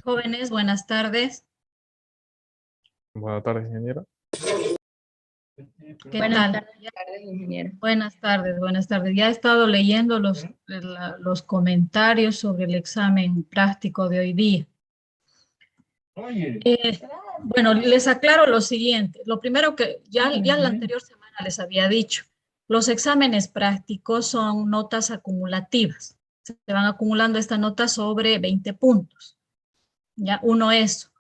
Jóvenes, buenas tardes. Buenas tardes, ingeniera. ¿Qué Buenas tal? tardes, ingeniero. Buenas tardes, buenas tardes. Ya he estado leyendo los comentarios sobre el examen práctico de hoy día. Bueno, les aclaro lo siguiente. Lo primero que ya la anterior semana les había dicho, los exámenes prácticos son notas acumulativas. Se van acumulando estas notas sobre 20 puntos. Ya, uno eso.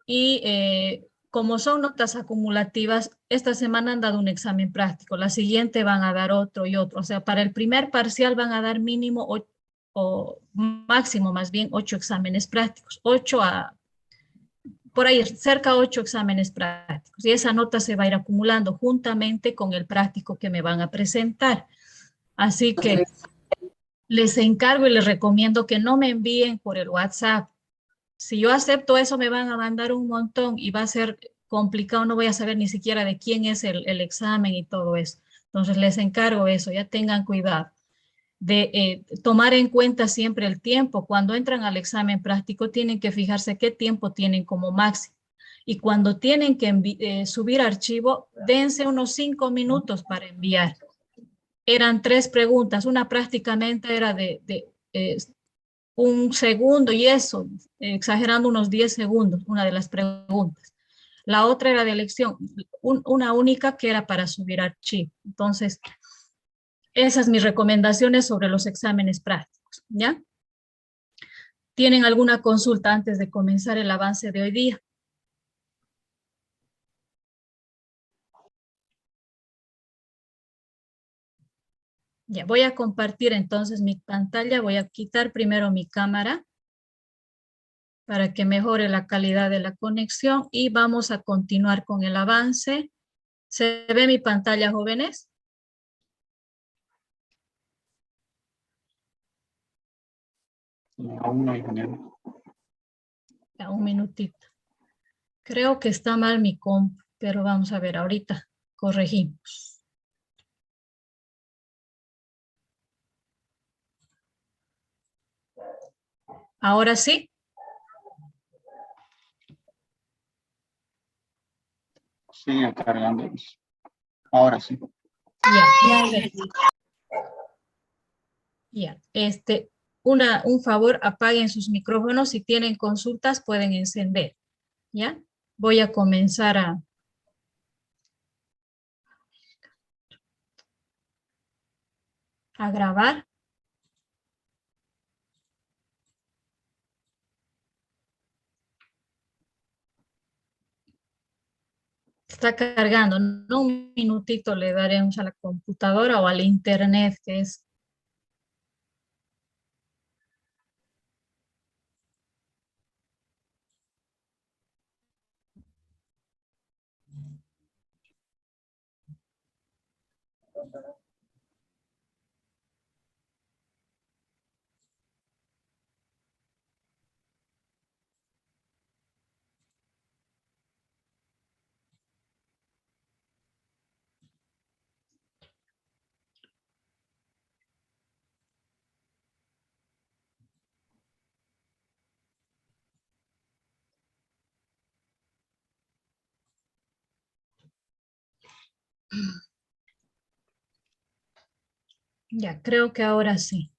Y como son notas acumulativas, esta semana han dado un examen práctico, la siguiente van a dar otro y otro. O sea, para el primer parcial van a dar mínimo o máximo más bien 8 exámenes prácticos, por ahí cerca de 8 exámenes prácticos. Y esa nota se va a ir acumulando juntamente con el práctico que me van a presentar. Así que les encargo y les recomiendo que no me envíen por el WhatsApp. Si yo acepto eso, me van a mandar un montón y va a ser complicado, no voy a saber ni siquiera de quién es el examen y todo eso. Entonces les encargo eso, ya tengan cuidado de tomar en cuenta siempre el tiempo. Cuando entran al examen práctico tienen que fijarse qué tiempo tienen como máximo. Y cuando tienen que subir archivo, dense unos 5 minutos para enviar. Eran 3 preguntas, una prácticamente era de un segundo y eso, exagerando unos 10 segundos, una de las preguntas. La otra era de elección, una única que era para subir archivo. Entonces, esas mis recomendaciones sobre los exámenes prácticos, ¿ya? ¿Tienen alguna consulta antes de comenzar el avance de hoy día? Ya, voy a compartir entonces mi pantalla, voy a quitar primero mi cámara para que mejore la calidad de la conexión y vamos a continuar con el avance. ¿Se ve mi pantalla, jóvenes? Aún no, ingeniero. Ya, un minutito. Creo que está mal mi compu, pero vamos a ver, ahorita corregimos. Ahora sí. Sigue cargando. Ahora sí. Ya, perfecto. Ya, un favor, apaguen sus micrófonos. Si tienen consultas, pueden encender. ¿Ya? Voy a comenzar a grabar. Está cargando, no un minutito le daremos a la computadora o al internet, que es. Ya, creo que ahora sí.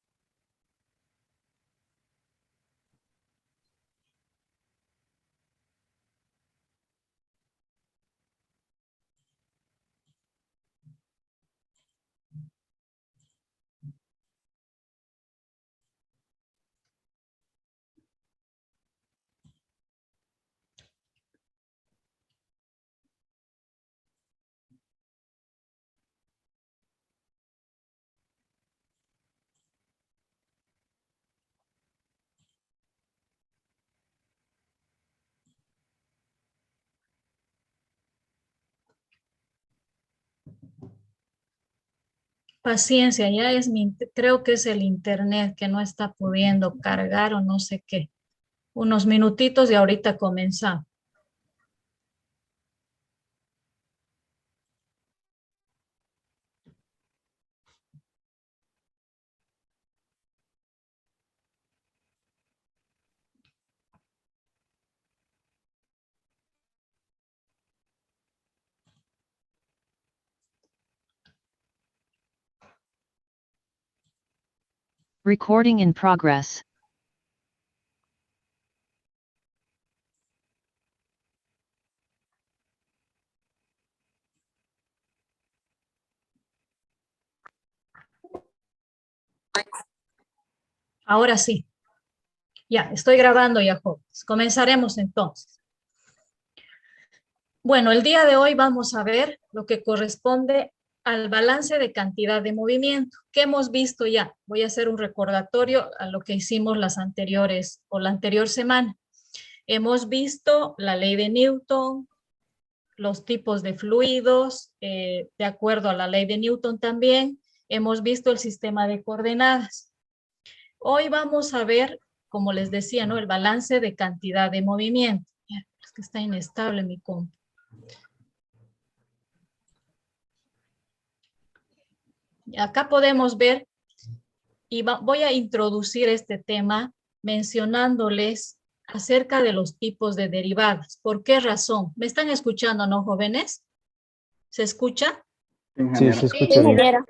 Paciencia, creo que es el internet que no está pudiendo cargar o no sé qué. Unos minutitos y ahorita comenzamos. Recording in progress. Ahora sí. Ya, estoy grabando ya, jóvenes. Comenzaremos entonces. Bueno, el día de hoy vamos a ver lo que corresponde al balance de cantidad de movimiento que hemos visto ya. Voy a hacer un recordatorio a lo que hicimos las anteriores o la anterior semana. Hemos visto la ley de Newton, los tipos de fluidos, de acuerdo a la ley de Newton también. Hemos visto el sistema de coordenadas. Hoy vamos a ver, como les decía, ¿no? El balance de cantidad de movimiento. Es que está inestable mi compu. Acá podemos ver, y voy a introducir este tema mencionándoles acerca de los tipos de derivadas. ¿Por qué razón? ¿Me están escuchando, no, jóvenes? ¿Se escucha? Sí, se escucha bien.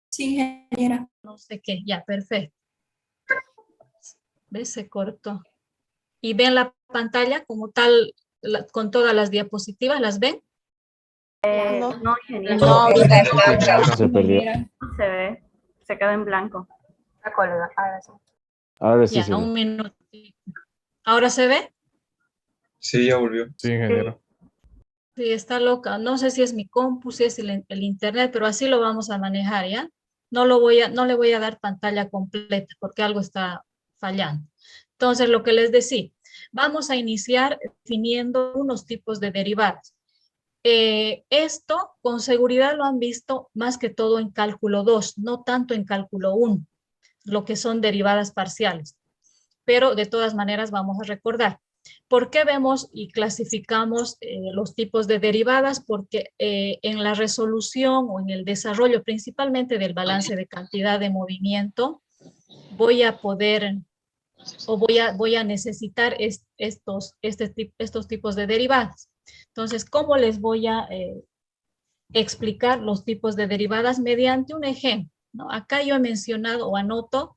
Sí, ingeniera. No sé qué, ya, perfecto. ¿Ves? Se cortó. ¿Y ven la pantalla como tal, con todas las diapositivas? ¿Las ven? No, ingeniero. No, ahorita Se perdió. Se ve, se quedó en blanco. La colega, ahora sí. Ahora sí Ya, se ve. un minuto. ¿Ahora se ve? Sí, ya volvió. Sí, ingeniero. Sí, está loca. No sé si es mi compu, si es el internet, pero así lo vamos a manejar, ¿ya? No le voy a dar pantalla completa porque algo está fallando. Entonces, lo que les decía, vamos a iniciar definiendo unos tipos de derivadas. Esto con seguridad lo han visto más que todo en cálculo 2, no tanto en cálculo 1, lo que son derivadas parciales. Pero de todas maneras vamos a recordar. ¿Por qué vemos y clasificamos los tipos de derivadas? Porque en la resolución o en el desarrollo principalmente del balance de cantidad de voy a poder o voy a necesitar estos tipos de derivadas. Entonces, ¿cómo les voy a explicar los tipos de derivadas? Mediante un ejemplo, ¿no? Acá yo he mencionado o anoto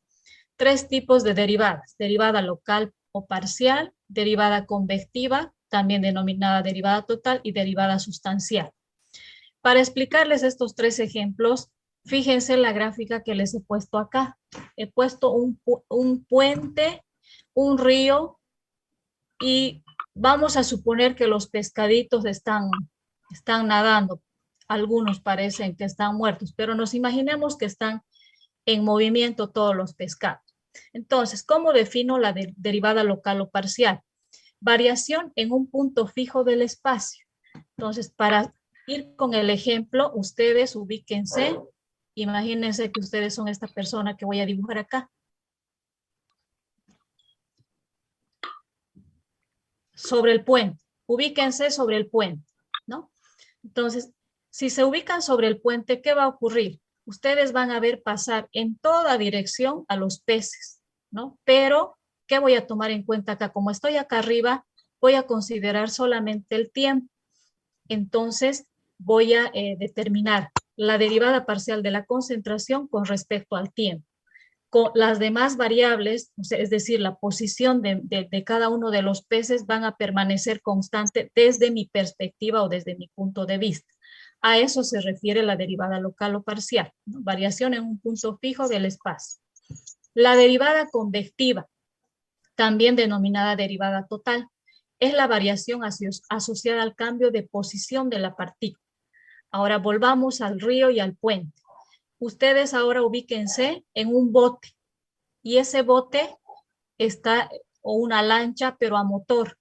3 tipos de derivadas: derivada local o parcial, derivada convectiva, también denominada derivada total, y derivada sustancial. Para explicarles estos 3 ejemplos, fíjense en la gráfica que les he puesto acá. He puesto un puente, un río, y vamos a suponer que los pescaditos están nadando. Algunos parecen que están muertos, pero nos imaginemos que están en movimiento todos los pescados. Entonces, ¿cómo defino la derivada local o parcial? Variación en un punto fijo del espacio. Entonces, para ir con el ejemplo, ustedes ubíquense. Imagínense que ustedes son esta persona que voy a dibujar acá. Sobre el puente. Ubíquense sobre el puente, ¿no? Entonces, si se ubican sobre el puente, ¿qué va a ocurrir? Ustedes van a ver pasar en toda dirección a los peces, ¿no? Pero, ¿qué voy a tomar en cuenta acá? Como estoy acá arriba, voy a considerar solamente el tiempo. Entonces, voy a determinar la derivada parcial de la concentración con respecto al tiempo. Con las demás variables, es decir, la posición de cada uno de los peces, van a permanecer constante desde mi perspectiva o desde mi punto de vista. A eso se refiere la derivada local o parcial, ¿no? Variación en un punto fijo del espacio. La derivada convectiva, también denominada derivada total, es la variación asociada al cambio de posición de la partícula. Ahora volvamos al río y al puente. Ustedes ahora ubíquense en un bote, y ese bote está, o una lancha, pero a motor.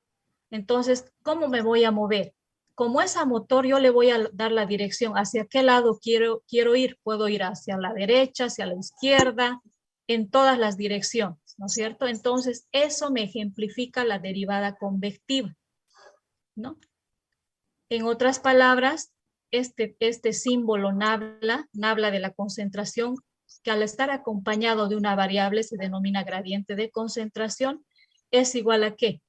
Entonces, ¿cómo me voy a mover? Como es a motor, yo le voy a dar la dirección hacia qué lado quiero ir. Puedo ir hacia la derecha, hacia la izquierda, en todas las direcciones, ¿no es cierto? Entonces, eso me ejemplifica la derivada convectiva, ¿no? En otras palabras, este símbolo nabla de la concentración, que al estar acompañado de una variable se denomina gradiente de concentración, es igual a ¿qué?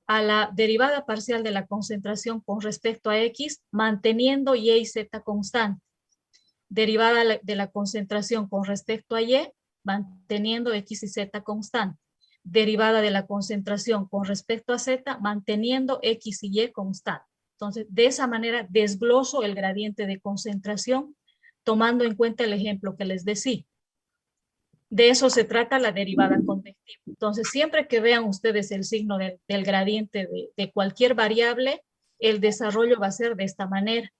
A la derivada parcial de la concentración con respecto a X, manteniendo Y y Z constante. Derivada de la concentración con respecto a Y, manteniendo X y Z constante. Derivada de la concentración con respecto a Z, manteniendo X y Y constante. Entonces, de esa manera desgloso el gradiente de concentración, tomando en cuenta el ejemplo que les decía. De eso se trata la derivada convectiva. Entonces, siempre que vean ustedes el signo del gradiente de cualquier variable, el desarrollo va a ser de esta manera.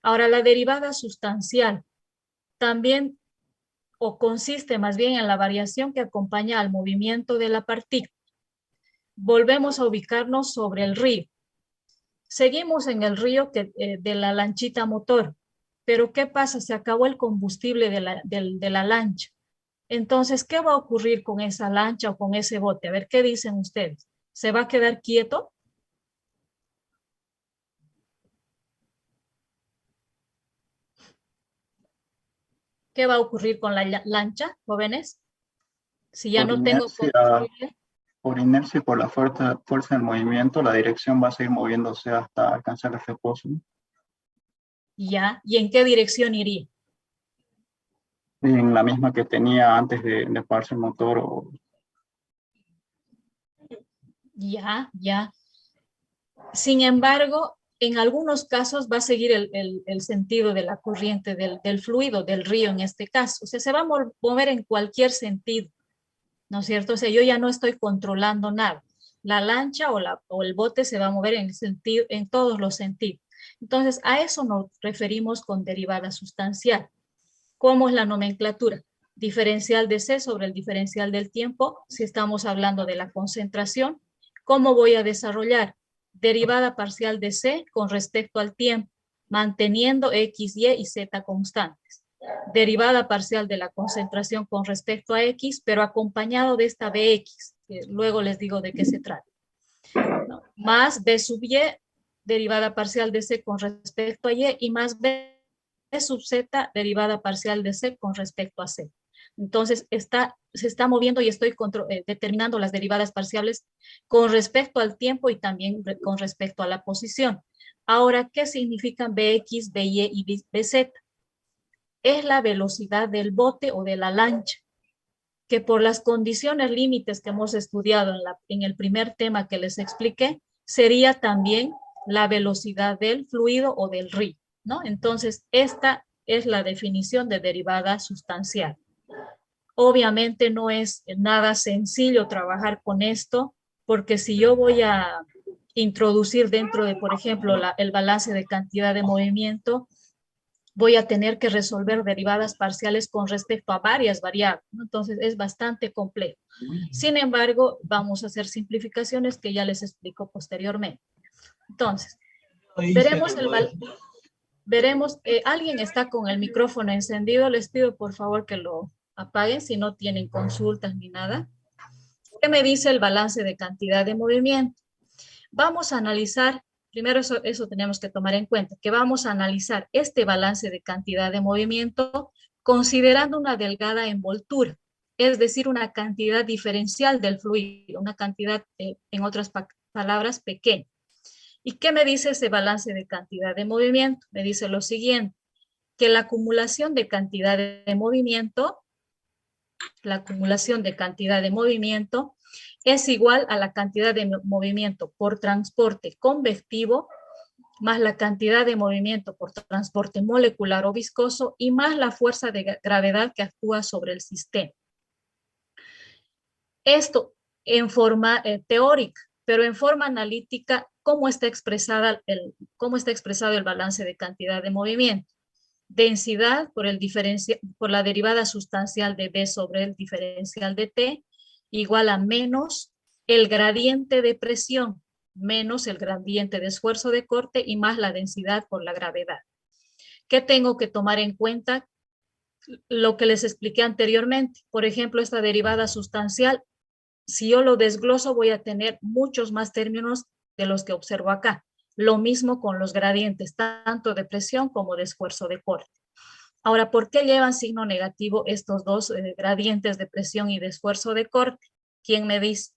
Ahora, la derivada sustancial también, o consiste más bien en la variación que acompaña al movimiento de la partícula. Volvemos a ubicarnos sobre el río. Seguimos en el río de la lanchita motor, pero ¿qué pasa? Se acabó el combustible de la lancha. Entonces, ¿qué va a ocurrir con esa lancha o con ese bote? A ver, ¿qué dicen ustedes? ¿Se va a quedar quieto? ¿Qué va a ocurrir con la lancha, jóvenes? Si ya Por no tengo inercia, combustible. por inercia y por la fuerza del movimiento, la dirección va a seguir moviéndose hasta alcanzar el reposo, ¿no? Ya, ¿y en qué dirección iría? En la misma que tenía antes de apagarse el motor. Ya. Sin embargo, en algunos casos va a seguir el sentido de la corriente del fluido, del río en este caso. O sea, se va a mover en cualquier sentido, ¿no es cierto? O sea, yo ya no estoy controlando nada. La lancha o el bote se va a mover en todos los sentidos. Entonces, a eso nos referimos con derivada sustancial. ¿Cómo es la nomenclatura? Diferencial de C sobre el diferencial del tiempo, si estamos hablando de la concentración. ¿Cómo voy a desarrollar? Derivada parcial de C con respecto al tiempo, manteniendo X, Y y Z constantes. Derivada parcial de la concentración con respecto a X, pero acompañado de esta Bx, que luego les digo de qué se trata. ¿No? Más B sub Y, derivada parcial de C con respecto a Y, y más B sub Z, derivada parcial de C con respecto a C. Entonces, se está moviendo y estoy determinando las derivadas parciales con respecto al tiempo y también con respecto a la posición. Ahora, ¿qué significan Bx, By y Bz? Es la velocidad del bote o de la lancha, que por las condiciones límites que hemos estudiado en el primer tema que les expliqué, sería también la velocidad del fluido o del río, ¿no? Entonces, esta es la definición de derivada sustancial. Obviamente no es nada sencillo trabajar con esto, porque si yo voy a introducir dentro de, por ejemplo, el balance de cantidad de movimiento, voy a tener que resolver derivadas parciales con respecto a varias variables, ¿no? Entonces es bastante complejo. Sin embargo, vamos a hacer simplificaciones que ya les explico posteriormente. Entonces, veremos, alguien está con el micrófono encendido, les pido por favor que lo apaguen si no tienen consultas ni nada. ¿Qué me dice el balance de cantidad de movimiento? Vamos a analizar, primero eso tenemos que tomar en cuenta, que vamos a analizar este balance de cantidad de movimiento considerando una delgada envoltura, es decir, una cantidad diferencial del fluido, una cantidad, en otras palabras, pequeña. ¿Y qué me dice ese balance de cantidad de movimiento? Me dice lo siguiente, que la acumulación de cantidad de movimiento es igual a la cantidad de movimiento por transporte convectivo más la cantidad de movimiento por transporte molecular o viscoso y más la fuerza de gravedad que actúa sobre el sistema. Esto en forma teórica, pero en forma analítica, ¿cómo está expresado el balance de cantidad de movimiento? Densidad por la derivada sustancial de B sobre el diferencial de T igual a menos el gradiente de presión menos el gradiente de esfuerzo de corte y más la densidad por la gravedad. ¿Qué tengo que tomar en cuenta? Lo que les expliqué anteriormente. Por ejemplo, esta derivada sustancial, si yo lo desgloso, voy a tener muchos más términos de los que observo acá. Lo mismo con los gradientes, tanto de presión como de esfuerzo de corte. Ahora, ¿por qué llevan signo negativo estos dos gradientes de presión y de esfuerzo de corte? ¿Quién me dice?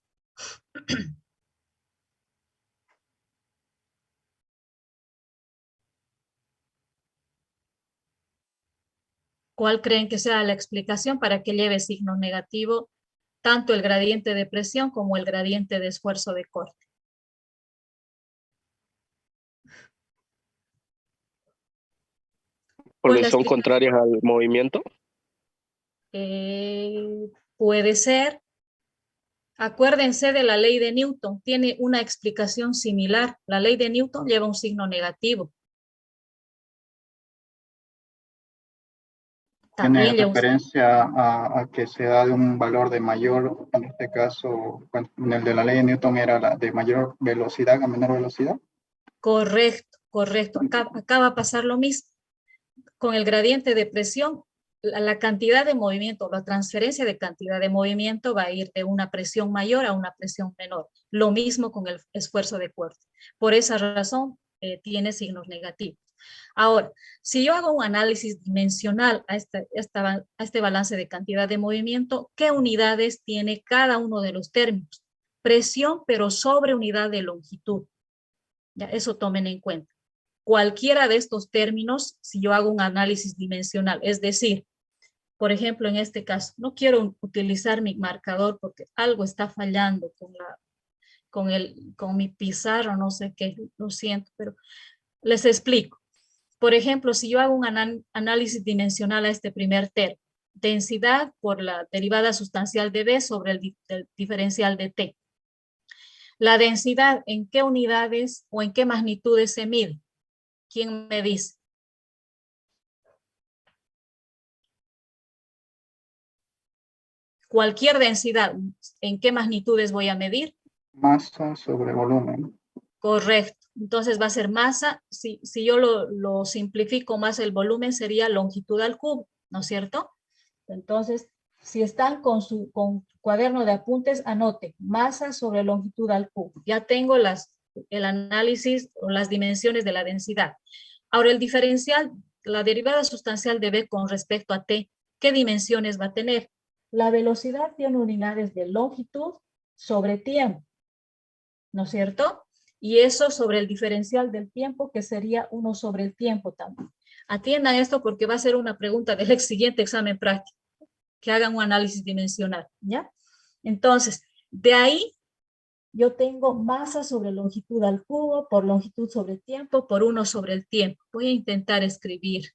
¿Cuál creen que sea la explicación para que lleve signo negativo tanto el gradiente de presión como el gradiente de esfuerzo de corte? Pues Porque la son explicación contrarias al movimiento. puede ser. Acuérdense de la ley de Newton, tiene una explicación similar. La ley de Newton lleva un signo negativo. Tiene También lleva un signo. referencia a que se da de un valor de mayor, en este caso, bueno, en el de la ley de Newton era la de mayor velocidad a menor velocidad. Correcto, correcto. Acá va a pasar lo mismo. Con el gradiente de presión, la cantidad de movimiento, la transferencia de cantidad de movimiento va a ir de una presión mayor a una presión menor. Lo mismo con el esfuerzo de corte. Por esa razón, tiene signos negativos. Ahora, si yo hago un análisis dimensional a este balance de cantidad de movimiento, ¿qué unidades tiene cada uno de los términos? Presión, pero sobre unidad de longitud. Ya, eso tomen en cuenta. Cualquiera de estos términos, si yo hago un análisis dimensional, es decir, por ejemplo, en este caso, no quiero utilizar mi marcador porque algo está fallando con mi pizarra, no sé qué, lo siento, pero les explico. Por ejemplo, si yo hago un análisis dimensional a este primer término, densidad por la derivada sustancial de B sobre el diferencial de T. La densidad, ¿en qué unidades o en qué magnitudes se mide? ¿Quién me dice? Cualquier densidad, ¿en qué magnitudes voy a medir? Masa sobre volumen. Correcto. Entonces va a ser masa, si yo lo simplifico más, el volumen sería longitud al cubo, ¿no es cierto? Entonces, si están con cuaderno de apuntes, anote masa sobre longitud al cubo. Ya tengo el análisis o las dimensiones de la densidad. Ahora el diferencial, la derivada sustancial de B con respecto a T, ¿qué dimensiones va a tener? La velocidad tiene unidades de longitud sobre tiempo, ¿no es cierto? Y eso sobre el diferencial del tiempo, que sería 1 sobre el tiempo también. Atiendan esto porque va a ser una pregunta del siguiente examen práctico, que hagan un análisis dimensional, ¿ya? Entonces, de ahí yo tengo masa sobre longitud al cubo, por longitud sobre tiempo, por 1 sobre el tiempo. Voy a intentar escribir.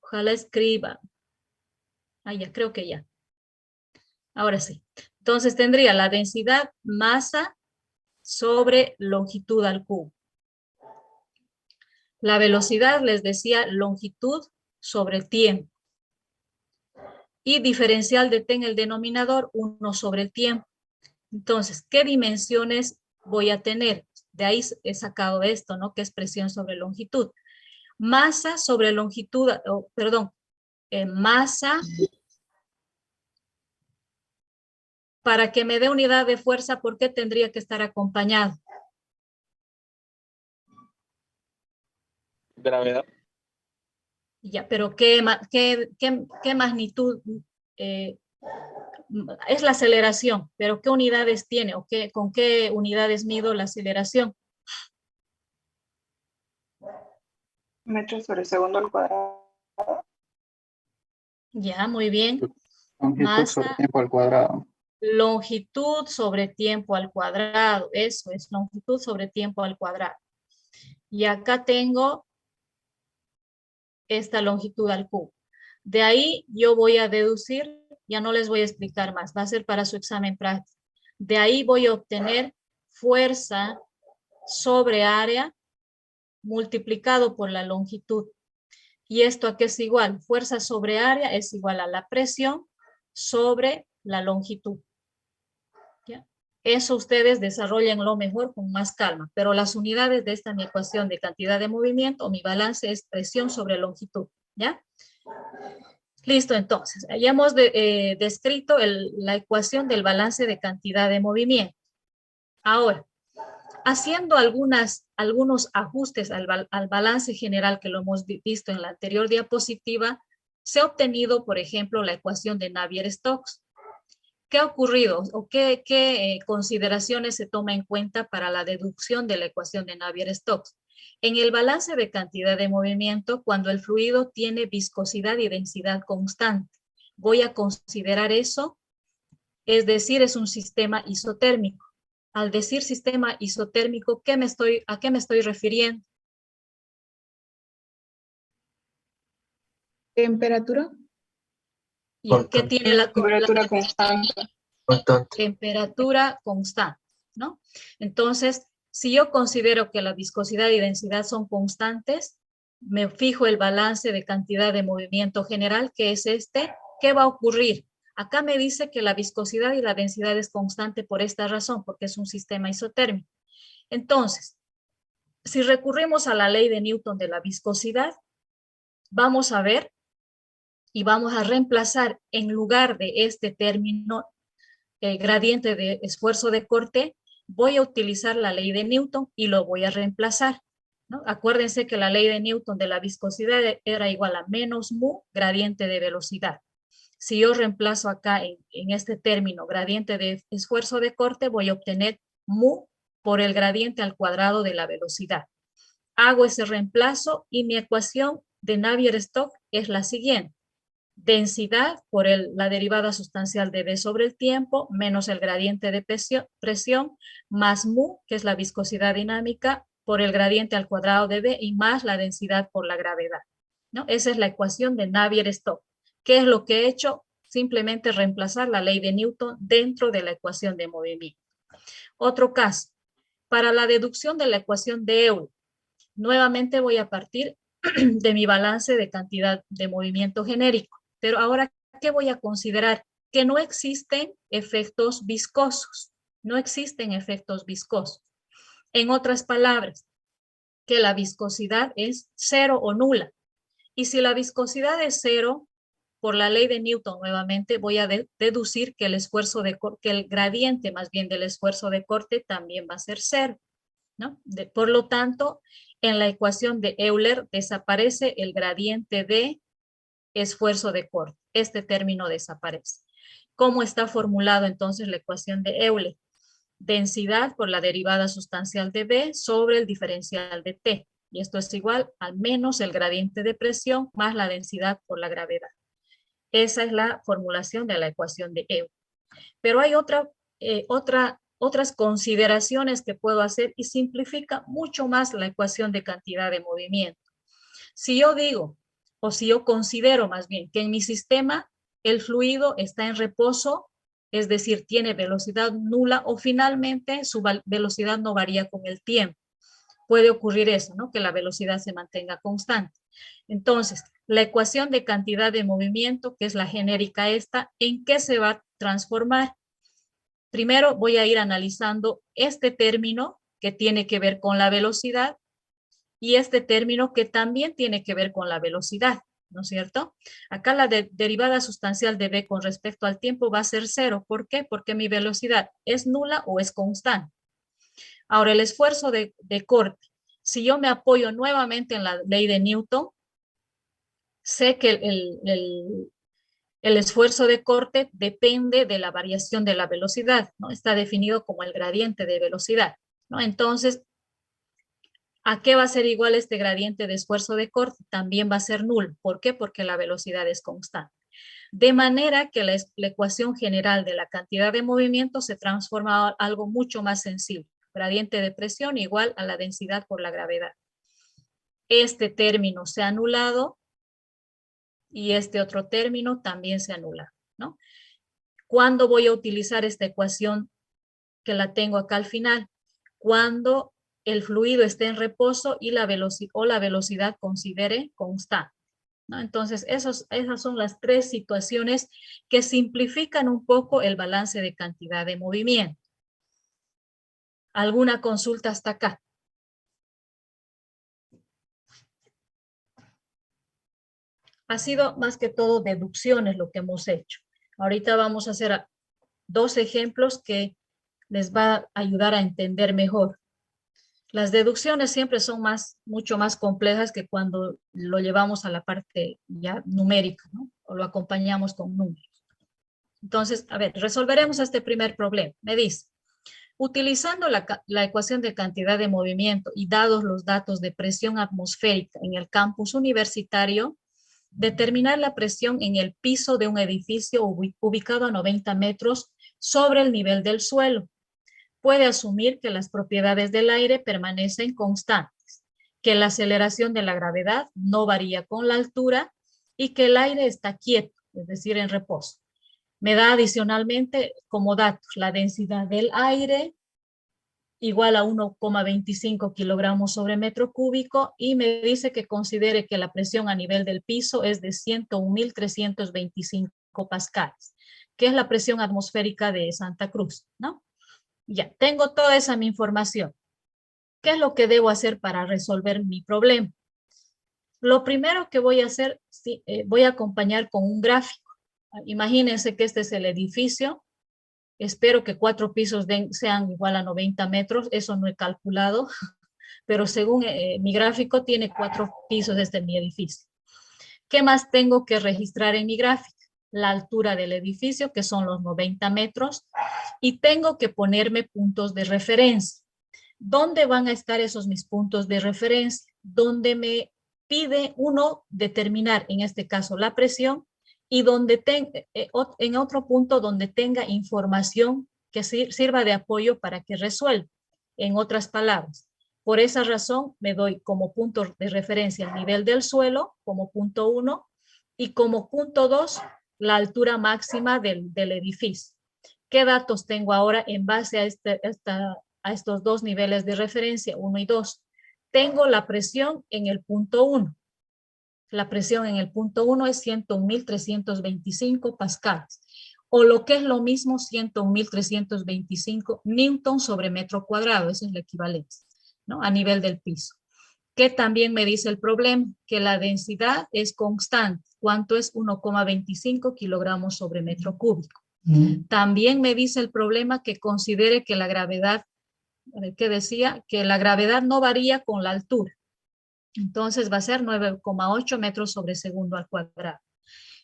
Ojalá escriba. Ah, ya, creo que ya. Ahora sí. Entonces tendría la densidad masa sobre longitud al cubo. La velocidad, les decía, longitud sobre tiempo. Y diferencial de T en el denominador, 1 sobre el tiempo. Entonces, ¿qué dimensiones voy a tener? De ahí he sacado esto, ¿no? Que es presión sobre longitud. Masa sobre longitud, masa, para que me dé unidad de fuerza, ¿por qué tendría que estar acompañado? Gravedad. Ya, pero ¿qué magnitud es la aceleración? ¿Pero qué unidades tiene? ¿O con qué unidades mido la aceleración? Metros sobre segundo al cuadrado. Ya, muy bien. Longitud sobre tiempo al cuadrado. Longitud sobre tiempo al cuadrado. Eso es longitud sobre tiempo al cuadrado. Y acá tengo esta longitud al cubo. De ahí yo voy a deducir, ya no les voy a explicar más, va a ser para su examen práctico. De ahí voy a obtener fuerza sobre área multiplicado por la longitud. ¿Y esto a qué es igual? Fuerza sobre área es igual a la presión sobre la longitud. ¿Ya? Eso ustedes desarrollenlo mejor con más calma, pero las unidades de esta mi ecuación de cantidad de movimiento, mi balance es presión sobre longitud, ¿ya? Listo, entonces, ya hemos descrito la ecuación del balance de cantidad de movimiento. Ahora, haciendo algunos ajustes al balance general que lo hemos visto en la anterior diapositiva, se ha obtenido, por ejemplo, la ecuación de Navier-Stokes. ¿Qué ha ocurrido o qué consideraciones se toma en cuenta para la deducción de la ecuación de Navier-Stokes? En el balance de cantidad de movimiento, cuando el fluido tiene viscosidad y densidad constante, voy a considerar eso, es decir, es un sistema isotérmico. Al decir sistema isotérmico, ¿a qué me estoy refiriendo? Temperatura. ¿Y qué tiene la Temperatura constante. temperatura constante, ¿no? Entonces, si yo considero que la viscosidad y densidad son constantes, me fijo el balance de cantidad de movimiento general, que es este. ¿Qué va a ocurrir? Acá me dice que la viscosidad y la densidad es constante por esta razón, porque es un sistema isotérmico. Entonces, si recurrimos a la ley de Newton de la viscosidad, vamos a ver y vamos a reemplazar en lugar de este término gradiente de esfuerzo de corte, voy a utilizar la ley de Newton y lo voy a reemplazar, ¿no? Acuérdense que la ley de Newton de la viscosidad era igual a menos mu gradiente de velocidad. Si yo reemplazo acá en este término gradiente de esfuerzo de corte, voy a obtener mu por el gradiente al cuadrado de la velocidad. Hago ese reemplazo y mi ecuación de Navier-Stokes es la siguiente. Densidad por la derivada sustancial de V sobre el tiempo, menos el gradiente de presión, más mu, que es la viscosidad dinámica, por el gradiente al cuadrado de V, y más la densidad por la gravedad, ¿no? Esa es la ecuación de Navier-Stokes. ¿Qué es lo que he hecho? Simplemente reemplazar la ley de Newton dentro de la ecuación de movimiento. Otro caso, para la deducción de la ecuación de Euler, nuevamente voy a partir de mi balance de cantidad de movimiento genérico. Pero ahora, ¿qué voy a considerar? Que no existen efectos viscosos. No existen efectos viscosos. En otras palabras, que la viscosidad es cero o nula. Y si la viscosidad es cero, por la ley de Newton nuevamente, voy a deducir que el gradiente más bien del esfuerzo de corte también va a ser cero, ¿no? Por lo tanto, en la ecuación de Euler desaparece el gradiente de esfuerzo de corte. Este término desaparece. ¿Cómo está formulado entonces la ecuación de Euler? Densidad por la derivada sustancial de B sobre el diferencial de T. Y esto es igual al menos el gradiente de presión más la densidad por la gravedad. Esa es la formulación de la ecuación de Euler. Pero hay otras consideraciones que puedo hacer y simplifica mucho más la ecuación de cantidad de movimiento. Si yo digo, o si yo considero más bien que en mi sistema el fluido está en reposo, es decir, tiene velocidad nula o finalmente su velocidad no varía con el tiempo. Puede ocurrir eso, ¿no? Que la velocidad se mantenga constante. Entonces, la ecuación de cantidad de movimiento, que es la genérica esta, ¿en qué se va a transformar? Primero voy a ir analizando este término que tiene que ver con la velocidad y este término que también tiene que ver con la velocidad, ¿no es cierto? Acá la derivada sustancial de V con respecto al tiempo va a ser cero. ¿Por qué? Porque mi velocidad es nula o es constante. Ahora, el esfuerzo de corte. Si yo me apoyo nuevamente en la ley de Newton, sé que el esfuerzo de corte depende de la variación de la velocidad, ¿no? Está definido como el gradiente de velocidad, ¿no? Entonces, ¿a qué va a ser igual este gradiente de esfuerzo de corte? También va a ser nulo. ¿Por qué? Porque la velocidad es constante. De manera que la ecuación general de la cantidad de movimiento se transforma a algo mucho más sencillo. Gradiente de presión igual a la densidad por la gravedad. Este término se ha anulado y este otro término también se anula, ¿no? ¿Cuándo voy a utilizar esta ecuación que la tengo acá al final? Cuando el fluido esté en reposo y la velocidad considere constante, ¿no? Entonces, esas son las tres situaciones que simplifican un poco el balance de cantidad de movimiento. ¿Alguna consulta hasta acá? Ha sido más que todo deducciones lo que hemos hecho. Ahorita vamos a hacer 2 ejemplos que les va a ayudar a entender mejor. Las deducciones siempre son mucho más complejas que cuando lo llevamos a la parte ya numérica, ¿no? O lo acompañamos con números. Entonces, a ver, resolveremos este primer problema. Me dice, Utilizando la ecuación de cantidad de movimiento y dados los datos de presión atmosférica en el campus universitario, determinar la presión en el piso de un edificio ubicado a 90 metros sobre el nivel del suelo. Puede asumir que las propiedades del aire permanecen constantes, que la aceleración de la gravedad no varía con la altura y que el aire está quieto, es decir, en reposo. Me da adicionalmente como datos la densidad del aire igual a 1,25 kilogramos sobre metro cúbico y me dice que considere que la presión a nivel del piso es de 101.325 pascales, que es la presión atmosférica de Santa Cruz, ¿no? Ya, tengo toda esa mi información. ¿Qué es lo que debo hacer para resolver mi problema? Lo primero que voy a hacer, voy a acompañar con un gráfico. Imagínense que este es el edificio. Espero que 4 pisos sean igual a 90 metros. Eso no he calculado, pero según mi gráfico tiene 4 pisos este mi edificio. ¿Qué más tengo que registrar en mi gráfico? La altura del edificio, que son los 90 metros, y tengo que ponerme puntos de referencia. ¿Dónde van a estar esos mis puntos de referencia? Donde me pide uno determinar, en este caso, la presión, y donde en otro punto donde tenga información que sirva de apoyo para que resuelva. En otras palabras, por esa razón me doy como punto de referencia el nivel del suelo, como punto 1, y como punto 2, la altura máxima del edificio. ¿Qué datos tengo ahora en base a estos dos niveles de referencia, 1 y 2? Tengo la presión en el punto 1. La presión en el punto 1 es 101.325 pascales, o lo que es lo mismo, 101.325 newton sobre metro cuadrado. Esa es la equivalencia, ¿no? A nivel del piso. ¿Qué también me dice el problema? Que la densidad es constante. ¿Cuánto es? 1,25 kilogramos sobre metro cúbico. También me dice el problema que considere que la gravedad, que decía que la gravedad no varía con la altura. Entonces va a ser 9,8 metros sobre segundo al cuadrado.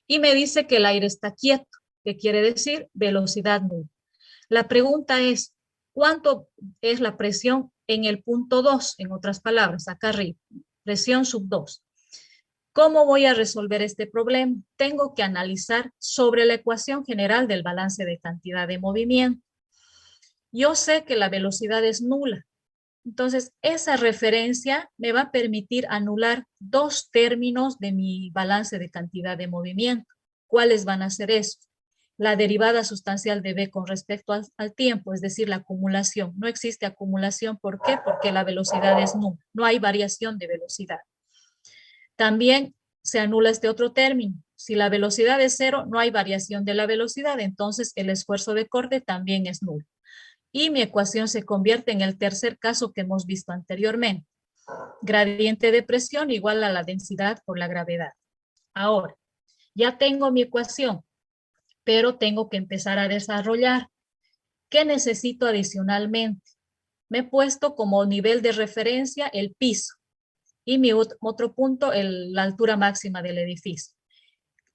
Y me dice que el aire está quieto, que quiere decir velocidad nula. La pregunta es, ¿cuánto es la presión en el punto 2? En otras palabras, acá arriba, presión sub 2. ¿Cómo voy a resolver este problema? Tengo que analizar sobre la ecuación general del balance de cantidad de movimiento. Yo sé que la velocidad es nula. Entonces, esa referencia me va a permitir anular 2 términos de mi balance de cantidad de movimiento. ¿Cuáles van a ser esos? La derivada sustancial de B con respecto al tiempo, es decir, la acumulación. No existe acumulación. ¿Por qué? Porque la velocidad es nula. No hay variación de velocidad. También se anula este otro término. Si la velocidad es 0, no hay variación de la velocidad, entonces el esfuerzo de corte también es nulo. Y mi ecuación se convierte en el tercer caso que hemos visto anteriormente. Gradiente de presión igual a la densidad por la gravedad. Ahora, ya tengo mi ecuación, pero tengo que empezar a desarrollar. ¿Qué necesito adicionalmente? Me he puesto como nivel de referencia el piso y mi otro punto, la altura máxima del edificio.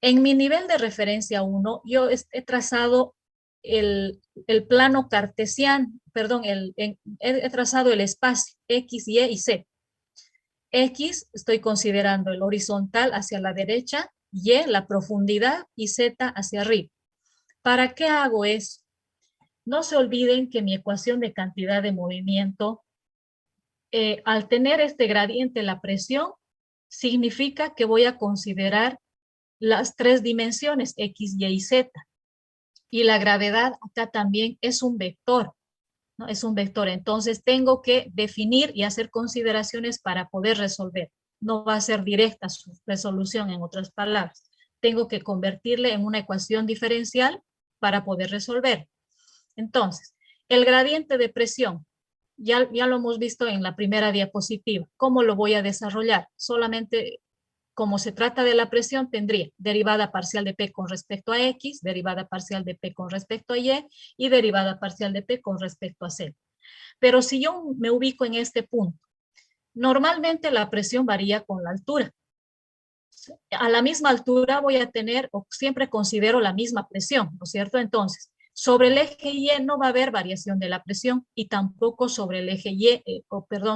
En mi nivel de referencia 1, yo he trazado el plano cartesiano, perdón, he trazado el espacio X, Y y Z. X estoy considerando el horizontal hacia la derecha, Y la profundidad y Z hacia arriba. ¿Para qué hago eso? No se olviden que mi ecuación de cantidad de movimiento, al tener este gradiente, la presión, significa que voy a considerar las 3 dimensiones, X, Y y Z. Y la gravedad acá también es un vector, ¿no? Es un vector. Entonces tengo que definir y hacer consideraciones para poder resolver. No va a ser directa su resolución, en otras palabras. Tengo que convertirle en una ecuación diferencial para poder resolver. Entonces, el gradiente de presión, ya lo hemos visto en la primera diapositiva. ¿Cómo lo voy a desarrollar? Solamente, como se trata de la presión, tendría derivada parcial de P con respecto a X, derivada parcial de P con respecto a Y y derivada parcial de P con respecto a Z. Pero si yo me ubico en este punto, normalmente la presión varía con la altura. A la misma altura voy a tener, o siempre considero la misma presión, ¿no es cierto? Entonces, Sobre el eje Y no va a haber variación de la presión y tampoco sobre el eje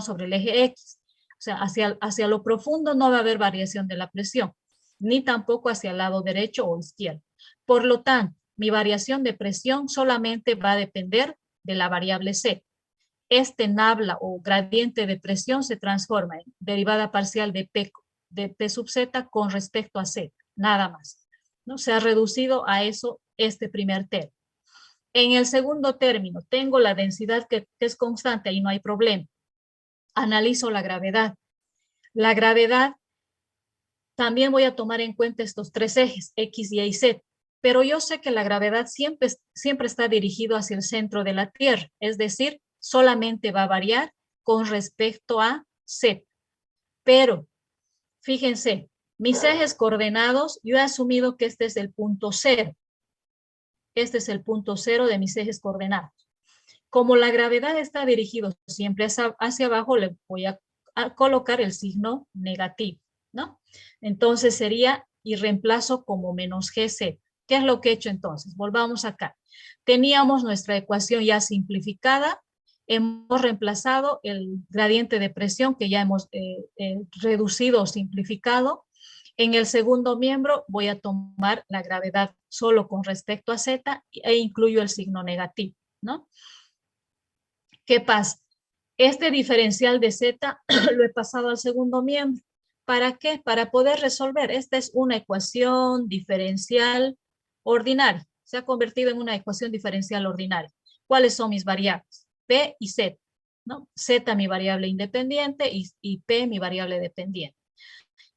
sobre el eje X. O sea, hacia lo profundo no va a haber variación de la presión, ni tampoco hacia el lado derecho o izquierdo. Por lo tanto, mi variación de presión solamente va a depender de la variable C. Este nabla o gradiente de presión se transforma en derivada parcial de P sub Z con respecto a Z, nada más, ¿no? Se ha reducido a eso este primer término. En el segundo término, tengo la densidad que es constante, ahí no hay problema. Analizo la gravedad. La gravedad, también voy a tomar en cuenta estos tres ejes, X, Y y Z, pero yo sé que la gravedad siempre está dirigido hacia el centro de la Tierra, es decir, solamente va a variar con respecto a Z. Pero, fíjense, mis ejes coordenados, yo he asumido que este es el punto cero. Este es el punto cero de mis ejes coordenados. Como la gravedad está dirigida siempre hacia abajo, le voy a colocar el signo negativo, ¿no? Entonces sería, y reemplazo como menos GZ. ¿Qué es lo que he hecho entonces? Volvamos acá. Teníamos nuestra ecuación ya simplificada. Hemos reemplazado el gradiente de presión que ya hemos reducido o simplificado. En el segundo miembro voy a tomar la gravedad solo con respecto a Z e incluyo el signo negativo, ¿no? ¿Qué pasa? Este diferencial de Z lo he pasado al segundo miembro. ¿Para qué? Para poder resolver. Esta es una ecuación diferencial ordinaria. Se ha convertido en una ecuación diferencial ordinaria. ¿Cuáles son mis variables? P y Z, ¿no? Z mi variable independiente y P mi variable dependiente.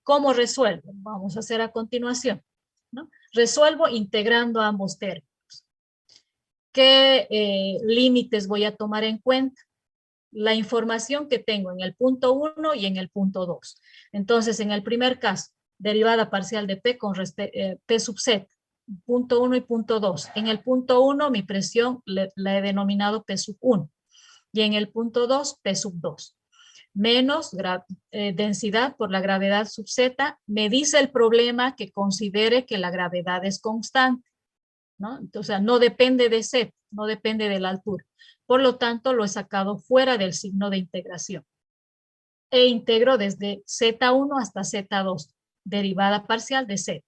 ¿Cómo resuelvo? Vamos a hacer a continuación, ¿no? Resuelvo integrando ambos términos. ¿Qué límites voy a tomar en cuenta? La información que tengo en el punto 1 y en el punto 2. Entonces, en el primer caso, derivada parcial de P con P sub Z, punto 1 y punto 2. En el punto 1, mi presión la he denominado P sub 1. Y en el punto 2, P sub 2. Menos densidad por la gravedad sub Z, me dice el problema que considere que la gravedad es constante, ¿no? Entonces, no depende de Z, no depende de la altura. Por lo tanto, lo he sacado fuera del signo de integración. E integro desde Z1 hasta Z2, derivada parcial de Z.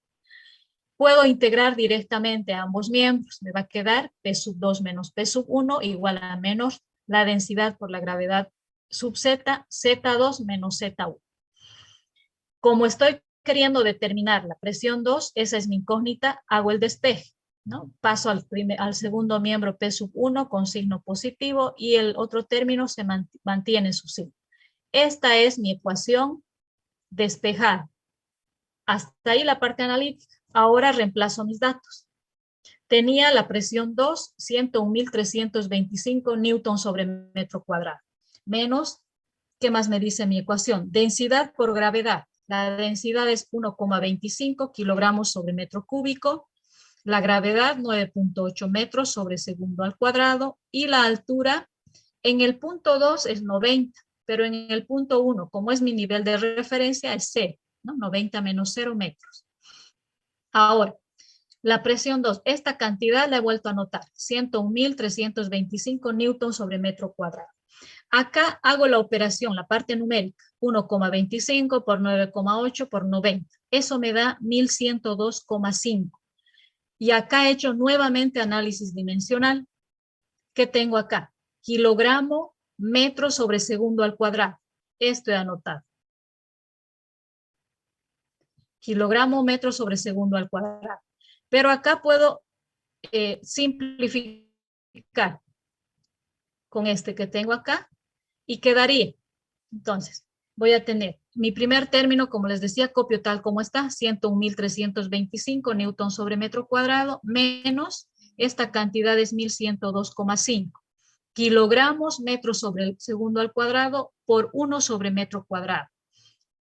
Puedo integrar directamente a ambos miembros. Me va a quedar P sub 2 menos P sub 1 igual a menos la densidad por la gravedad sub Z, Z2 menos Z1. Como estoy queriendo determinar la presión 2, esa es mi incógnita, hago el despeje, ¿no? Paso al segundo miembro P sub 1 con signo positivo y el otro término se mantiene su signo. Esta es mi ecuación despejada. Hasta ahí la parte analítica. Ahora reemplazo mis datos. Tenía la presión 2, 101.325 newton sobre metro cuadrado. Menos, ¿qué más me dice mi ecuación? Densidad por gravedad. La densidad es 1,25 kilogramos sobre metro cúbico. La gravedad 9.8 metros sobre segundo al cuadrado. Y la altura en el punto 2 es 90, pero en el punto 1, como es mi nivel de referencia, es 0, ¿no? 90 menos 0 metros. Ahora, la presión 2, esta cantidad la he vuelto a anotar, 101.325 newton sobre metro cuadrado. Acá hago la operación, la parte numérica, 1,25 por 9,8 por 90. Eso me da 1.102,5. Y acá he hecho nuevamente análisis dimensional. ¿Qué tengo acá? Kilogramo metro sobre segundo al cuadrado. Esto he anotado. Kilogramo metro sobre segundo al cuadrado. Pero acá puedo simplificar con este que tengo acá y quedaría. Entonces, voy a tener mi primer término, como les decía, copio tal como está, 101.325 newton sobre metro cuadrado, menos esta cantidad es 1.102,5. Kilogramos metro sobre el segundo al cuadrado por 1 sobre metro cuadrado.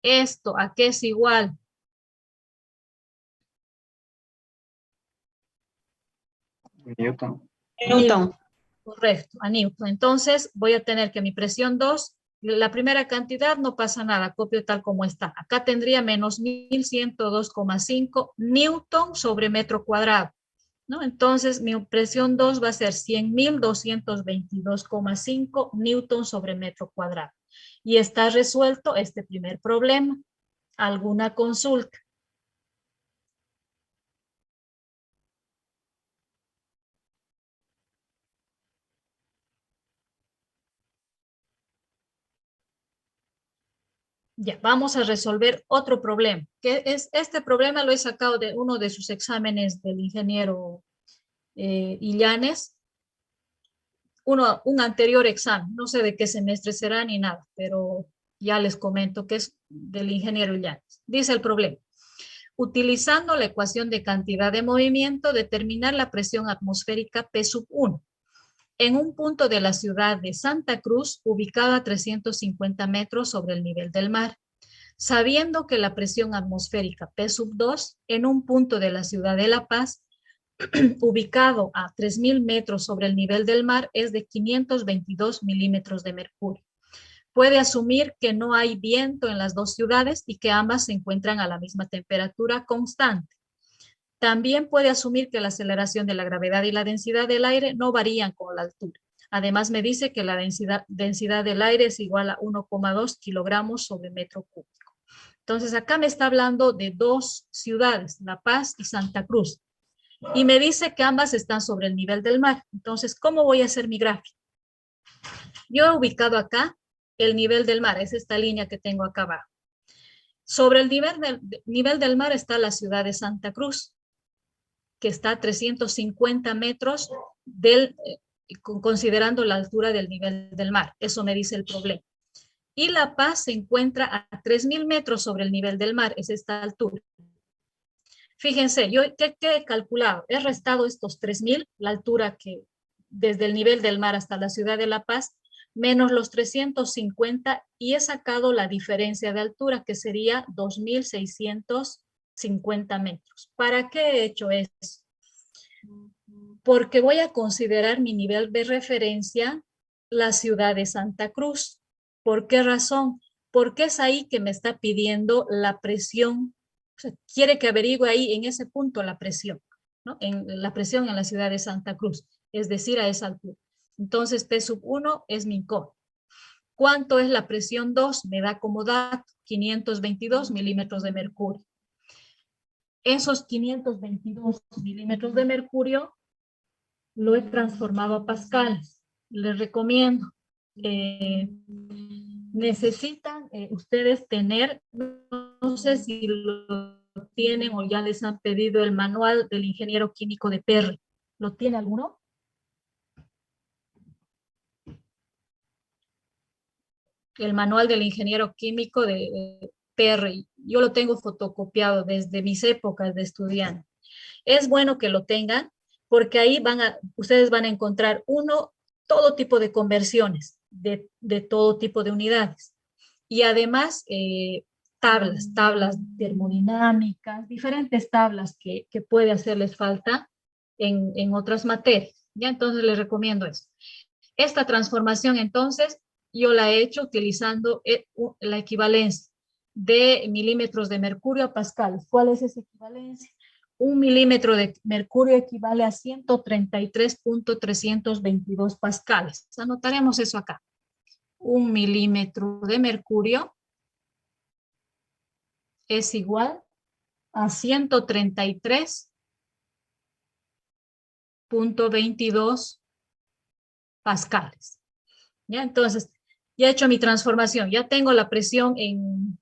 ¿Esto a qué es igual? Newton. Newton. Correcto, a Newton. Entonces voy a tener que mi presión 2, la primera cantidad no pasa nada, copio tal como está. Acá tendría menos 1.102,5 Newton sobre metro cuadrado. ¿no? Entonces, mi presión 2 va a ser 100.222,5 newtons sobre metro cuadrado. Y está resuelto este primer problema. ¿Alguna consulta? Ya, vamos a resolver otro problema. Que es, este problema lo he sacado de uno de sus exámenes del ingeniero Illanes. Un anterior examen, no sé de qué semestre será ni nada, pero ya les comento que es del ingeniero Illanes. Dice el problema: utilizando la ecuación de cantidad de movimiento, determinar la presión atmosférica P sub 1 en un punto de la ciudad de Santa Cruz, ubicado a 350 metros sobre el nivel del mar, sabiendo que la presión atmosférica P sub 2 en un punto de la ciudad de La Paz, ubicado a 3.000 metros sobre el nivel del mar, es de 522 milímetros de mercurio. Puede asumir que no hay viento en las dos ciudades y que ambas se encuentran a la misma temperatura constante. También puede asumir que la aceleración de la gravedad y la densidad del aire no varían con la altura. Además, me dice que la densidad del aire es igual a 1,2 kilogramos sobre metro cúbico. Entonces, acá me está hablando de dos ciudades, La Paz y Santa Cruz. Y me dice que ambas están sobre el nivel del mar. Entonces, ¿cómo voy a hacer mi gráfico? Yo he ubicado acá el nivel del mar, es esta línea que tengo acá abajo. Sobre el nivel del mar está la ciudad de Santa Cruz, que está a 350 metros considerando la altura del nivel del mar. Eso me dice el problema. Y La Paz se encuentra a 3.000 metros sobre el nivel del mar, es esta altura. Fíjense, yo ¿qué he calculado? He restado estos 3.000, la altura que desde el nivel del mar hasta la ciudad de La Paz, menos los 350, y he sacado la diferencia de altura, que sería 2.650 metros. ¿Para qué he hecho eso? Porque voy a considerar mi nivel de referencia la ciudad de Santa Cruz. ¿Por qué razón? Porque es ahí que me está pidiendo la presión. O sea, quiere que averigüe ahí en ese punto la presión, ¿no? La presión en la ciudad de Santa Cruz, es decir, a esa altura. Entonces, P sub 1 es mi incógnito. ¿Cuánto es la presión 2? Me da como dato 522 milímetros de mercurio. Esos 522 milímetros de mercurio lo he transformado a pascales. Les recomiendo. Necesitan ustedes tener, no sé si lo tienen o ya les han pedido el manual del ingeniero químico de Perry. ¿Lo tiene alguno? El manual del ingeniero químico de Perry. Yo lo tengo fotocopiado desde mis épocas de estudiante. Es bueno que lo tengan porque ahí ustedes van a encontrar todo tipo de conversiones de todo tipo de unidades. Y además tablas termodinámicas, diferentes tablas que puede hacerles falta en otras materias. ¿Ya? Entonces les recomiendo eso. Esta transformación entonces yo la he hecho utilizando la equivalencia de milímetros de mercurio a pascales. ¿Cuál es esa equivalencia? 1 milímetro de mercurio equivale a 133.322 pascales. Anotaremos eso acá. 1 milímetro de mercurio es igual a 133.22 pascales. ¿Ya? Entonces, ya he hecho mi transformación. Ya tengo la presión en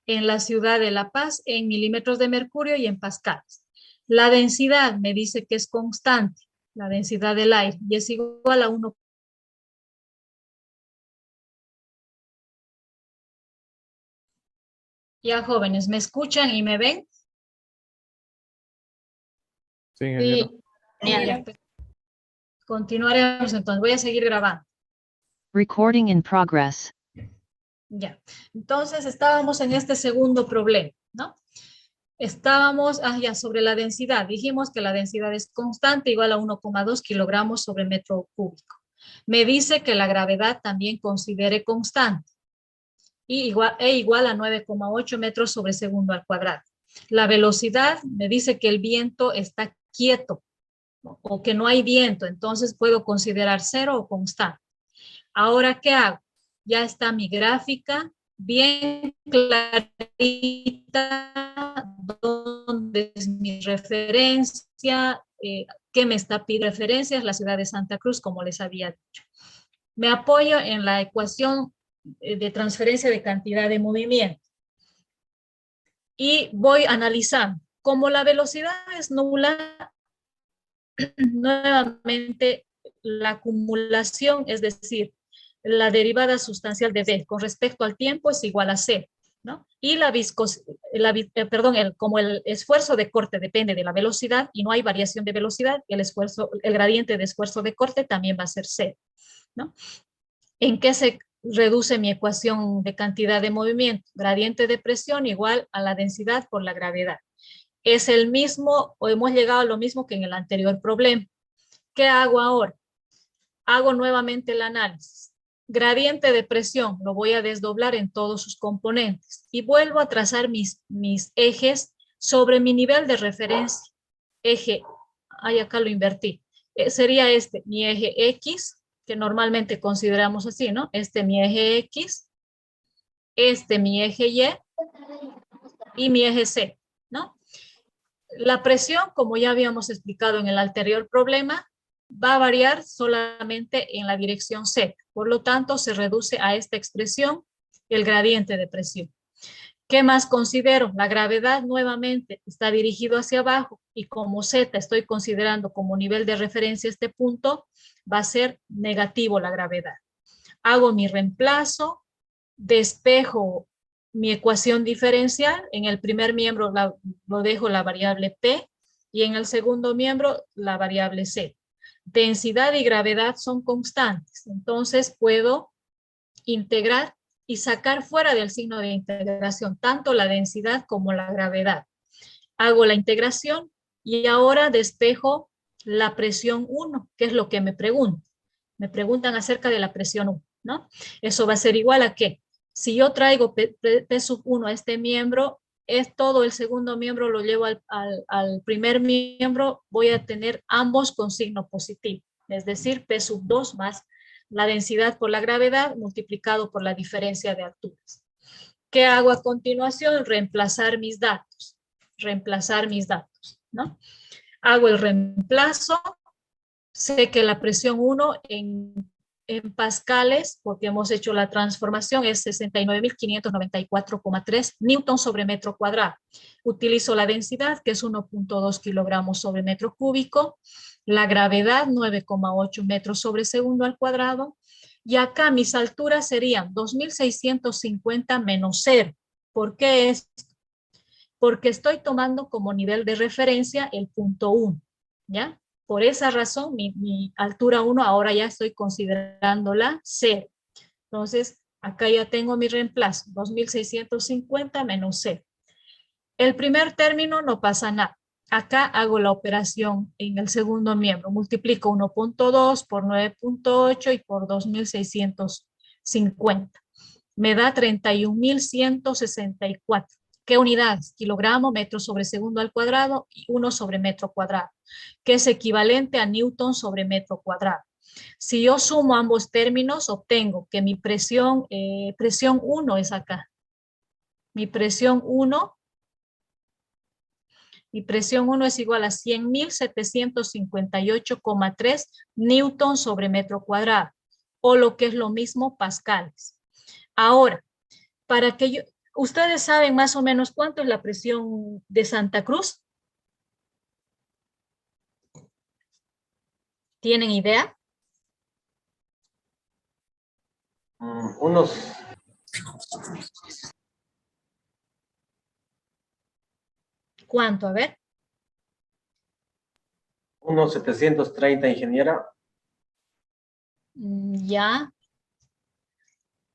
la ciudad de La Paz en milímetros de mercurio y en pascales. La densidad me dice que es constante, la densidad del aire, y es igual a 1. Ya, jóvenes, ¿me escuchan y me ven? Sí, ingeniero. Sí. Continuaremos entonces, voy a seguir grabando. Recording in progress. Ya, entonces estábamos en este segundo problema, ¿no? Estábamos ya sobre la densidad. Dijimos que la densidad es constante, igual a 1,2 kilogramos sobre metro cúbico. Me dice que la gravedad también considere constante y igual a 9,8 metros sobre segundo al cuadrado. La velocidad me dice que el viento está quieto, o que no hay viento, entonces puedo considerar 0 o constante. Ahora, ¿qué hago? Ya está mi gráfica bien clarita, dónde es mi referencia, qué me está pidiendo referencias, la ciudad de Santa Cruz, como les había dicho. Me apoyo en la ecuación de transferencia de cantidad de movimiento y voy analizando. Como la velocidad es nula, nuevamente la acumulación, es decir, la derivada sustancial de B con respecto al tiempo es igual a C, ¿no? Y como el esfuerzo de corte depende de la velocidad y no hay variación de velocidad, el gradiente de esfuerzo de corte también va a ser C, ¿no? ¿En qué se reduce mi ecuación de cantidad de movimiento? Gradiente de presión igual a la densidad por la gravedad. Es el mismo, o hemos llegado a lo mismo que en el anterior problema. ¿Qué hago ahora? Hago nuevamente el análisis. Gradiente de presión, lo voy a desdoblar en todos sus componentes y vuelvo a trazar mis ejes sobre mi nivel de referencia. Eje, acá lo invertí. Sería mi eje X, que normalmente consideramos así, ¿no? Mi eje X, mi eje y mi eje C, ¿no? La presión, como ya habíamos explicado en el anterior problema, va a variar solamente en la dirección Z. Por lo tanto, se reduce a esta expresión el gradiente de presión. ¿Qué más considero? La gravedad nuevamente está dirigido hacia abajo y como Z estoy considerando como nivel de referencia este punto, va a ser negativo la gravedad. Hago mi reemplazo, despejo mi ecuación diferencial. En el primer miembro lo dejo la variable P y en el segundo miembro la variable C. Densidad y gravedad son constantes, entonces puedo integrar y sacar fuera del signo de integración tanto la densidad como la gravedad. Hago la integración y ahora despejo la presión 1, que es lo que me preguntan. Me preguntan acerca de la presión 1, ¿no? Eso va a ser igual a que si yo traigo P sub 1 a este miembro, es todo el segundo miembro lo llevo al primer miembro, voy a tener ambos con signo positivo, es decir, P sub 2 más la densidad por la gravedad multiplicado por la diferencia de alturas. ¿Qué hago a continuación? Reemplazar mis datos, ¿no? Hago el reemplazo, sé que la presión 1 en pascales, porque hemos hecho la transformación, es 69.594,3 newton sobre metro cuadrado. Utilizo la densidad, que es 1.2 kilogramos sobre metro cúbico, la gravedad, 9,8 metros sobre segundo al cuadrado, y acá mis alturas serían 2.650 menos 0. ¿Por qué es? Porque estoy tomando como nivel de referencia el punto 1, ¿ya? Por esa razón, mi altura 1 ahora ya estoy considerándola 0. Entonces, acá ya tengo mi reemplazo, 2.650 menos 0. El primer término no pasa nada. Acá hago la operación en el segundo miembro. Multiplico 1.2 por 9.8 y por 2.650. Me da 31.164. ¿Qué unidades? Kilogramo, metro sobre segundo al cuadrado y 1 sobre metro cuadrado, que es equivalente a newton sobre metro cuadrado. Si yo sumo ambos términos, obtengo que mi presión 1 es acá. Mi presión 1 es igual a 100.758,3 newton sobre metro cuadrado, o lo que es lo mismo, pascales. Ahora, para que yo... ¿Ustedes saben más o menos cuánto es la presión de Santa Cruz? ¿Tienen idea? Unos... ¿Cuánto? A ver. Unos 730, ingeniera. Ya.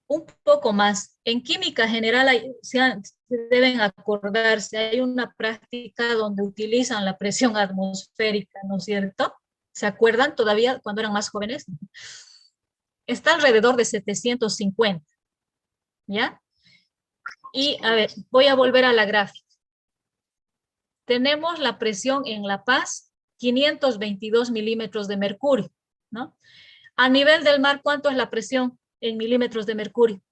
Un poco más. En química general se deben acordarse, hay una práctica donde utilizan la presión atmosférica, ¿no es cierto? ¿Se acuerdan todavía cuando eran más jóvenes? Está alrededor de 750, ¿ya? Y a ver, voy a volver a la gráfica. Tenemos la presión en La Paz 522 milímetros de mercurio, ¿no? A nivel del mar, ¿cuánto es la presión en milímetros de mercurio?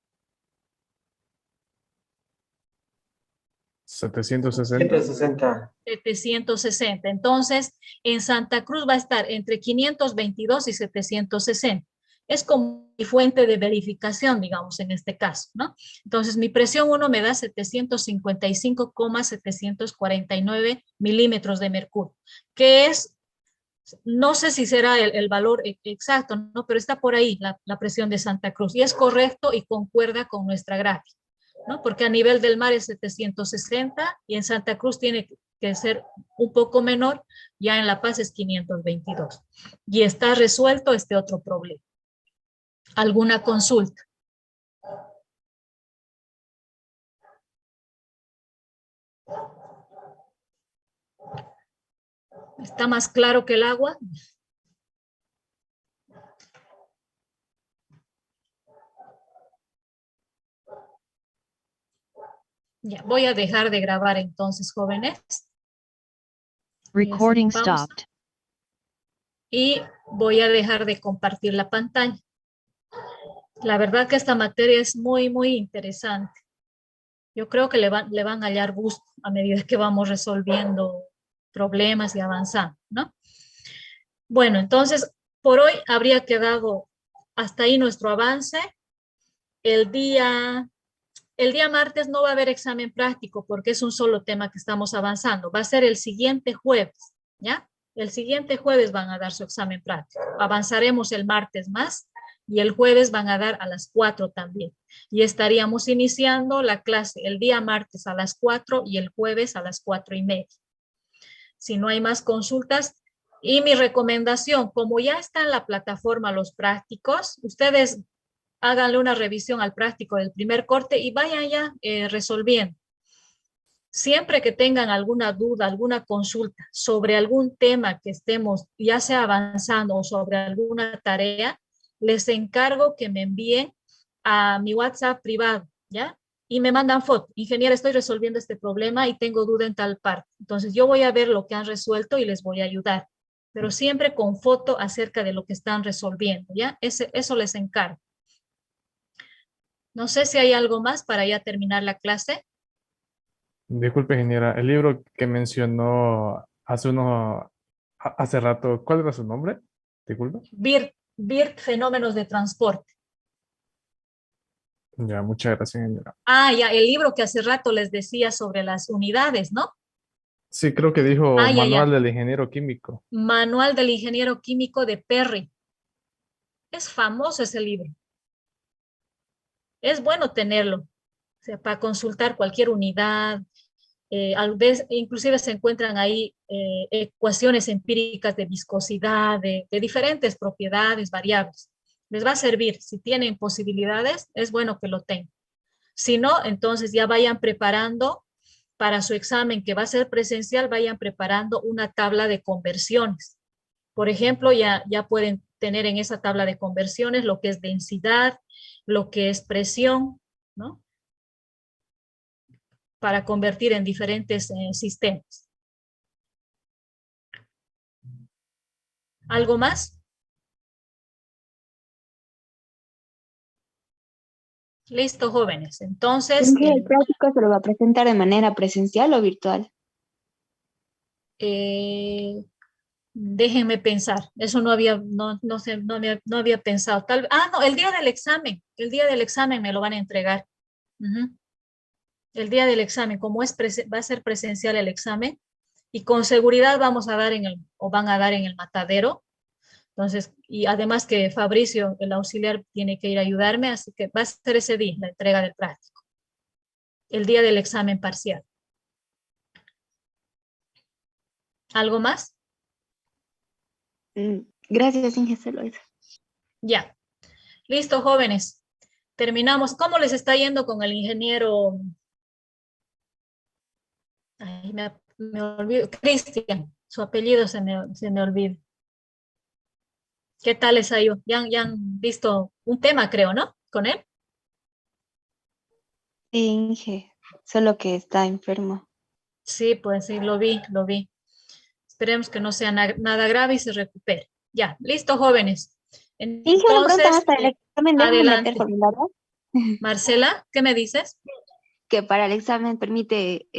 760. 160. 760. Entonces, en Santa Cruz va a estar entre 522 y 760. Es como mi fuente de verificación, digamos, en este caso, ¿no? Entonces, mi presión 1 me da 755,749 milímetros de mercurio, que es, no sé si será el valor exacto, ¿no? Pero está por ahí la presión de Santa Cruz y es correcto y concuerda con nuestra gráfica, ¿no? Porque a nivel del mar es 760 y en Santa Cruz tiene que ser un poco menor, ya en La Paz es 522. Y está resuelto este otro problema. ¿Alguna consulta? ¿Está más claro que el agua? Ya, voy a dejar de grabar entonces, jóvenes. Recording Pausa. stopped. Y voy a dejar de compartir la pantalla. La verdad que esta materia es muy, muy interesante. Yo creo que le van a hallar gusto a medida que vamos resolviendo problemas y avanzando, ¿no? Bueno, entonces, por hoy habría quedado hasta ahí nuestro avance. El día martes no va a haber examen práctico porque es un solo tema que estamos avanzando. Va a ser el siguiente jueves, ¿ya? El siguiente jueves van a dar su examen práctico. Avanzaremos el martes más y el jueves van a dar a las 4 también. Y estaríamos iniciando la clase el día martes a las 4 y el jueves a las 4:30. Si no hay más consultas, y mi recomendación, como ya está en la plataforma los prácticos, ustedes háganle una revisión al práctico del primer corte y vayan ya resolviendo. Siempre que tengan alguna duda, alguna consulta sobre algún tema que estemos ya sea avanzando o sobre alguna tarea, les encargo que me envíen a mi WhatsApp privado, ¿ya? Y me mandan foto. Ingeniera, estoy resolviendo este problema y tengo duda en tal parte. Entonces yo voy a ver lo que han resuelto y les voy a ayudar. Pero siempre con foto acerca de lo que están resolviendo, ¿ya? Eso les encargo. No sé si hay algo más para ya terminar la clase. Disculpe, ingeniera, el libro que mencionó hace rato, ¿cuál era su nombre? Disculpe. BIRT, Fenómenos de Transporte. Ya, muchas gracias, ingeniera. Ah, ya, el libro que hace rato les decía sobre las unidades, ¿no? Sí, creo que dijo Ah, ya, Manual ya. del Ingeniero Químico. Manual del Ingeniero Químico de Perry. Es famoso ese libro. Es bueno tenerlo, o sea, para consultar cualquier unidad. Inclusive se encuentran ahí ecuaciones empíricas de viscosidad, de diferentes propiedades, variables. Les va a servir. Si tienen posibilidades, es bueno que lo tengan. Si no, entonces ya vayan preparando para su examen que va a ser presencial, vayan preparando una tabla de conversiones. Por ejemplo, ya pueden tener en esa tabla de conversiones lo que es densidad, lo que es presión, ¿no? Para convertir en diferentes sistemas. ¿Algo más? Listo, jóvenes. Entonces, ¿El práctico se lo va a presentar de manera presencial o virtual? Déjenme pensar. Eso no había, no sé, no había pensado. No, el día del examen me lo van a entregar. Uh-huh. El día del examen, como va a ser presencial el examen, y con seguridad vamos a dar van a dar en el matadero. Entonces, y además que Fabricio, el auxiliar, tiene que ir a ayudarme, así que va a ser ese día la entrega del práctico. El día del examen parcial. ¿Algo más? Gracias, ingeniero. Ya. Listo, jóvenes. Terminamos. ¿Cómo les está yendo con el ingeniero? Ay, me olvido. Cristian. Su apellido se me olvida. ¿Qué tal les ha ido? Ya han visto un tema, creo, ¿no? Con él. Sí, Inge, solo que está enfermo. Sí, pues sí, lo vi. Esperemos que no sea nada grave y se recupere. Ya, listo, jóvenes. Sí, se me preguntan Entonces, hasta el examen debo adelante. meter formulario. Marcela, ¿qué me dices? Que para el examen permite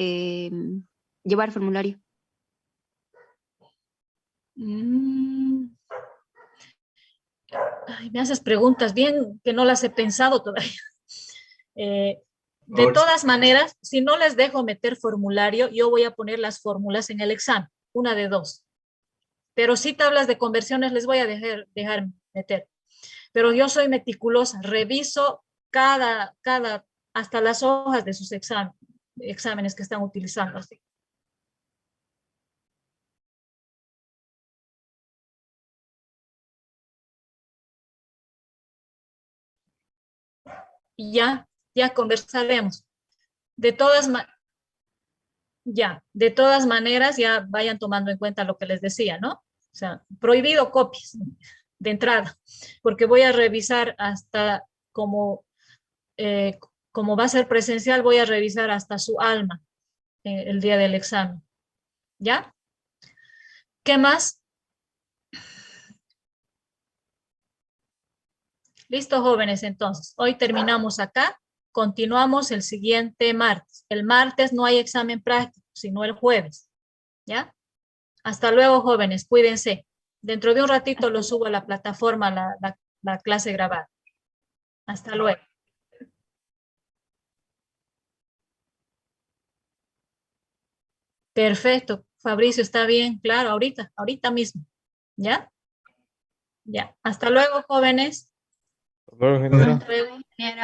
llevar formulario. Ay, me haces preguntas bien que no las he pensado todavía. De Ahora sí. todas maneras, si no les dejo meter formulario, yo voy a poner las fórmulas en el examen, una de dos. Pero sí tablas de conversiones les voy a dejar meter. Pero yo soy meticulosa, reviso hasta las hojas de sus exámenes que están utilizando. Así. Y ya conversaremos. De todas maneras, ya vayan tomando en cuenta lo que les decía, ¿no? O sea, prohibido copias de entrada, porque voy a revisar hasta como va a ser presencial, voy a revisar hasta su alma el día del examen. ¿Ya? ¿Qué más? Listo, jóvenes, entonces. Hoy terminamos acá. Continuamos el siguiente martes. El martes no hay examen práctico, sino el jueves. ¿Ya? Hasta luego, jóvenes. Cuídense. Dentro de un ratito lo subo a la plataforma, la clase grabada. Hasta luego. Perfecto. Fabricio, está bien. Claro, ahorita mismo. ¿Ya? Ya. Hasta luego, jóvenes. Hasta luego, ingeniera. Hasta luego, ingeniera.